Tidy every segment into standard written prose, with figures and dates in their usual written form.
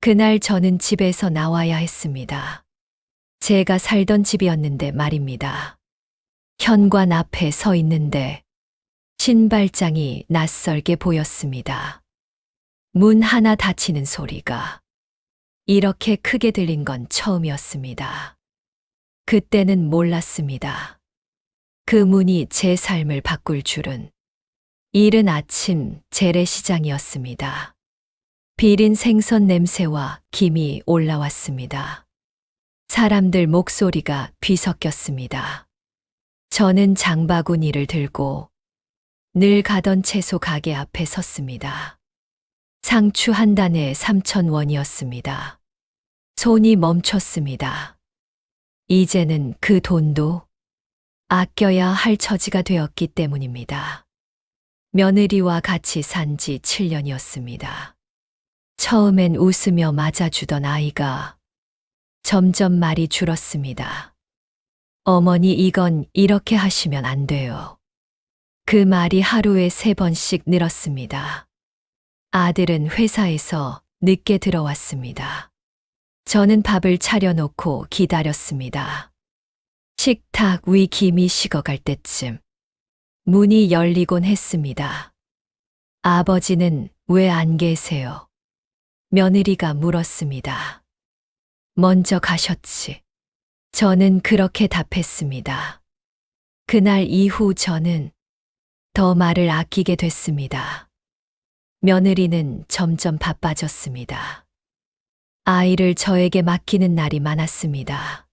그날 저는 집에서 나와야 했습니다. 제가 살던 집이었는데 말입니다. 현관 앞에 서 있는데 신발장이 낯설게 보였습니다. 문 하나 닫히는 소리가 이렇게 크게 들린 건 처음이었습니다. 그때는 몰랐습니다. 그 문이 제 삶을 바꿀 줄은. 이른 아침 재래시장이었습니다. 비린 생선 냄새와 김이 올라왔습니다. 사람들 목소리가 뒤섞였습니다. 저는 장바구니를 들고 늘 가던 채소 가게 앞에 섰습니다. 상추 한 단에 3,000원이었습니다. 손이 멈췄습니다. 이제는 그 돈도 아껴야 할 처지가 되었기 때문입니다. 며느리와 같이 산 지 7년이었습니다. 처음엔 웃으며 맞아주던 아이가 점점 말이 줄었습니다. 어머니, 이건 이렇게 하시면 안 돼요. 그 말이 하루에 3번씩 늘었습니다. 아들은 회사에서 늦게 들어왔습니다. 저는 밥을 차려놓고 기다렸습니다. 식탁 위 김이 식어갈 때쯤 문이 열리곤 했습니다. 아버지는 왜 안 계세요? 며느리가 물었습니다. 먼저 가셨지. 저는 그렇게 답했습니다. 그날 이후 저는 더 말을 아끼게 됐습니다. 며느리는 점점 바빠졌습니다. 아이를 저에게 맡기는 날이 많았습니다.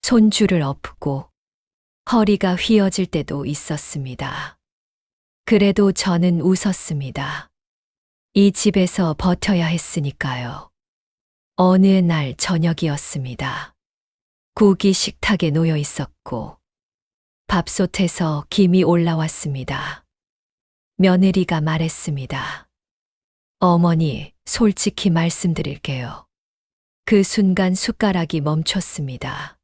손주를 엎고 허리가 휘어질 때도 있었습니다. 그래도 저는 웃었습니다. 이 집에서 버텨야 했으니까요. 어느 날 저녁이었습니다. 국이 식탁에 놓여 있었고 밥솥에서 김이 올라왔습니다. 며느리가 말했습니다. 어머니, 솔직히 말씀드릴게요. 그 순간 숟가락이 멈췄습니다.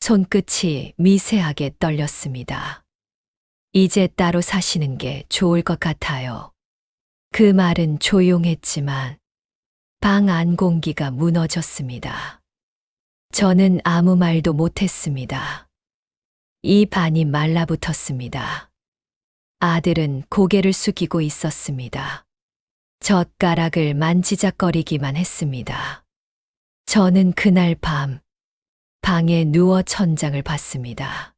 손끝이 미세하게 떨렸습니다. 이제 따로 사시는 게 좋을 것 같아요. 그 말은 조용했지만 방 안 공기가 무너졌습니다. 저는 아무 말도 못했습니다. 입안이 말라붙었습니다. 아들은 고개를 숙이고 있었습니다. 젓가락을 만지작거리기만 했습니다. 저는 그날 밤 방에 누워 천장을 봤습니다.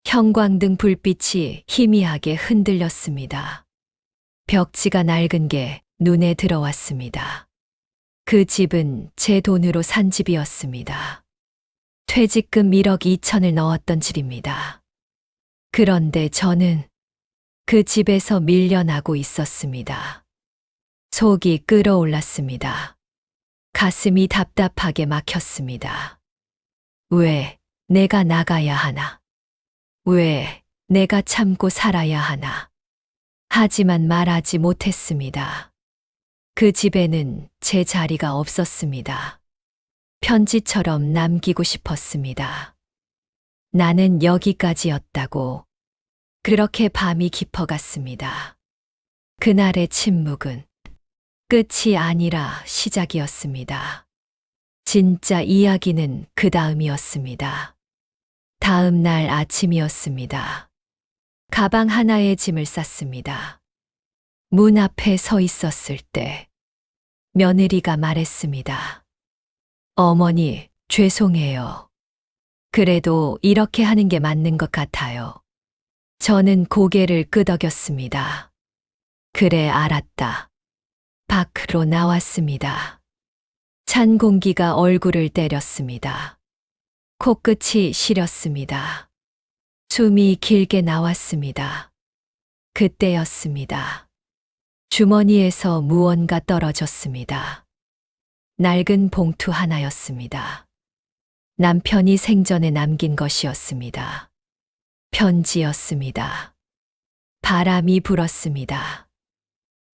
형광등 불빛이 희미하게 흔들렸습니다. 벽지가 낡은 게 눈에 들어왔습니다. 그 집은 제 돈으로 산 집이었습니다. 퇴직금 1억 2천을 넣었던 집입니다. 그런데 저는 그 집에서 밀려나고 있었습니다. 속이 끓어올랐습니다. 가슴이 답답하게 막혔습니다. 왜 내가 나가야 하나? 왜 내가 참고 살아야 하나? 하지만 말하지 못했습니다. 그 집에는 제 자리가 없었습니다. 편지처럼 남기고 싶었습니다. 나는 여기까지였다고. 그렇게 밤이 깊어갔습니다. 그날의 침묵은 끝이 아니라 시작이었습니다. 진짜 이야기는 그 다음이었습니다. 다음 날 아침이었습니다. 가방 하나에 짐을 쌌습니다. 문 앞에 서 있었을 때 며느리가 말했습니다. 어머니, 죄송해요. 그래도 이렇게 하는 게 맞는 것 같아요. 저는 고개를 끄덕였습니다. 그래, 알았다. 밖으로 나왔습니다. 찬 공기가 얼굴을 때렸습니다. 코끝이 시렸습니다. 숨이 길게 나왔습니다. 그때였습니다. 주머니에서 무언가 떨어졌습니다. 낡은 봉투 하나였습니다. 남편이 생전에 남긴 것이었습니다. 편지였습니다. 바람이 불었습니다.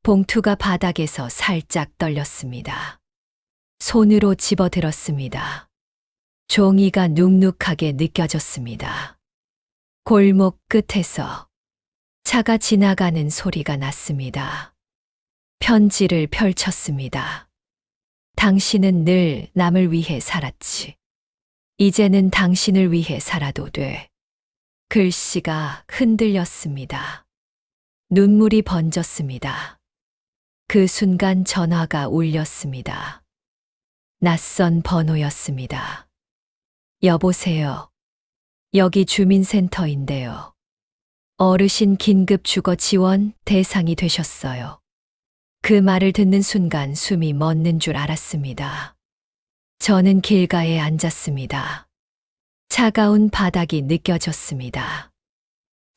봉투가 바닥에서 살짝 떨렸습니다. 손으로 집어들었습니다. 종이가 눅눅하게 느껴졌습니다. 골목 끝에서 차가 지나가는 소리가 났습니다. 편지를 펼쳤습니다. 당신은 늘 남을 위해 살았지. 이제는 당신을 위해 살아도 돼. 글씨가 흔들렸습니다. 눈물이 번졌습니다. 그 순간 전화가 울렸습니다. 낯선 번호였습니다. 여보세요. 여기 주민센터인데요. 어르신 긴급 주거 지원 대상이 되셨어요. 그 말을 듣는 순간 숨이 멎는 줄 알았습니다. 저는 길가에 앉았습니다. 차가운 바닥이 느껴졌습니다.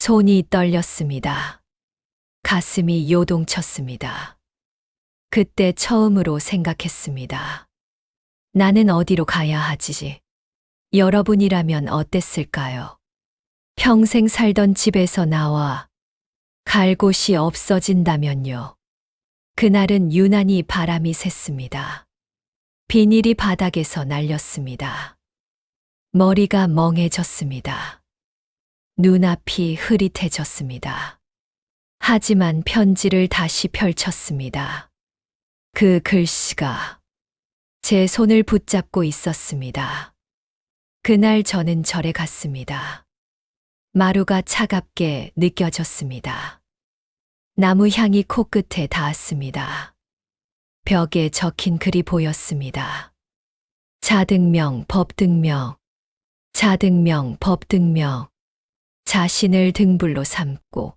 손이 떨렸습니다. 가슴이 요동쳤습니다. 그때 처음으로 생각했습니다. 나는 어디로 가야 하지? 여러분이라면 어땠을까요? 평생 살던 집에서 나와 갈 곳이 없어진다면요. 그날은 유난히 바람이 샜습니다. 비닐이 바닥에서 날렸습니다. 머리가 멍해졌습니다. 눈앞이 흐릿해졌습니다. 하지만 편지를 다시 펼쳤습니다. 그 글씨가 제 손을 붙잡고 있었습니다. 그날 저는 절에 갔습니다. 마루가 차갑게 느껴졌습니다. 나무 향이 코끝에 닿았습니다. 벽에 적힌 글이 보였습니다. 자등명, 법등명, 자등명, 법등명. 자신을 등불로 삼고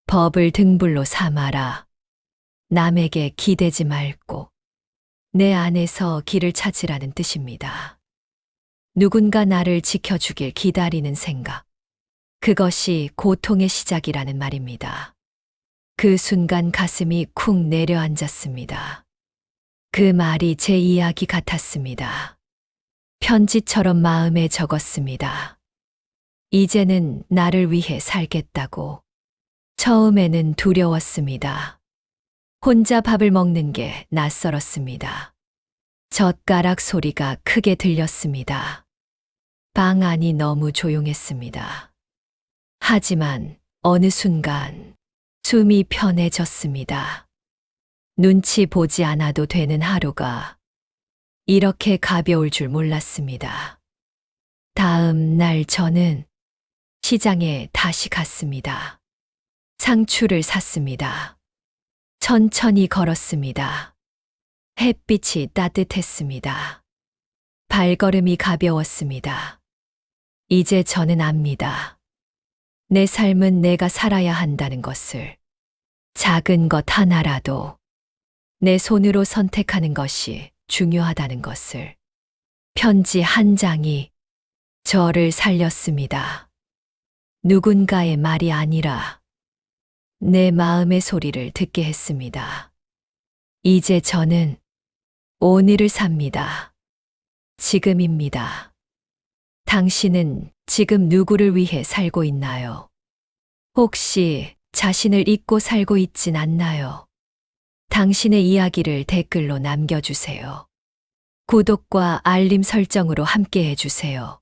법을 등불로 삼아라. 남에게 기대지 말고 내 안에서 길을 찾으라는 뜻입니다. 누군가 나를 지켜주길 기다리는 생각. 그것이 고통의 시작이라는 말입니다. 그 순간 가슴이 쿵 내려앉았습니다. 그 말이 제 이야기 같았습니다. 편지처럼 마음에 적었습니다. 이제는 나를 위해 살겠다고. 처음에는 두려웠습니다. 혼자 밥을 먹는 게 낯설었습니다. 젓가락 소리가 크게 들렸습니다. 방 안이 너무 조용했습니다. 하지만 어느 순간 숨이 편해졌습니다. 눈치 보지 않아도 되는 하루가 이렇게 가벼울 줄 몰랐습니다. 다음 날 저는 시장에 다시 갔습니다. 상추를 샀습니다. 천천히 걸었습니다. 햇빛이 따뜻했습니다. 발걸음이 가벼웠습니다. 이제 저는 압니다. 내 삶은 내가 살아야 한다는 것을. 작은 것 하나라도 내 손으로 선택하는 것이 중요하다는 것을. 편지 한 장이 저를 살렸습니다. 누군가의 말이 아니라 내 마음의 소리를 듣게 했습니다. 이제 저는 오늘을 삽니다. 지금입니다. 당신은 지금 누구를 위해 살고 있나요? 혹시 자신을 잊고 살고 있진 않나요? 당신의 이야기를 댓글로 남겨주세요. 구독과 알림 설정으로 함께 해주세요.